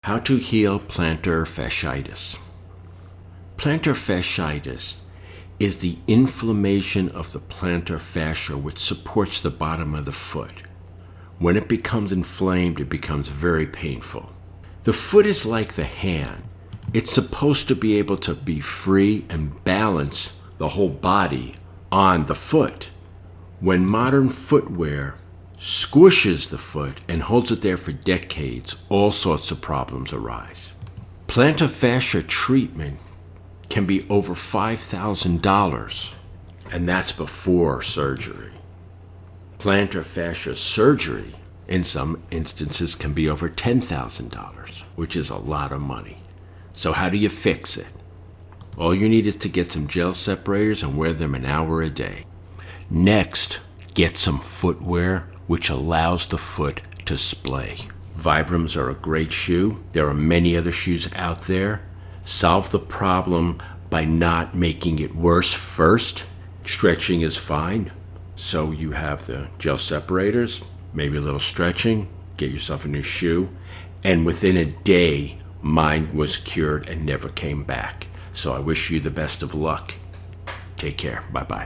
How to heal plantar fasciitis. Plantar fasciitis is the inflammation of the plantar fascia which supports the bottom of the foot. When it becomes inflamed, it becomes very painful. The foot is like the hand. It's supposed to be able to be free and balance the whole body on the foot. When modern footwear squishes the foot and holds it there for decades, all sorts of problems arise. Plantar fascia treatment can be over $5,000, and that's before surgery. Plantar fascia surgery, in some instances, can be over $10,000, which is a lot of money. So how do you fix it? All you need is to get some gel separators and wear them an hour a day. Next, get some footwear which allows the foot to splay. Vibrams are a great shoe. There are many other shoes out there. Solve the problem by not making it worse first. Stretching is fine. So you have the gel separators, maybe a little stretching, get yourself a new shoe, and within a day, mine was cured and never came back. So I wish you the best of luck. Take care. Bye-bye.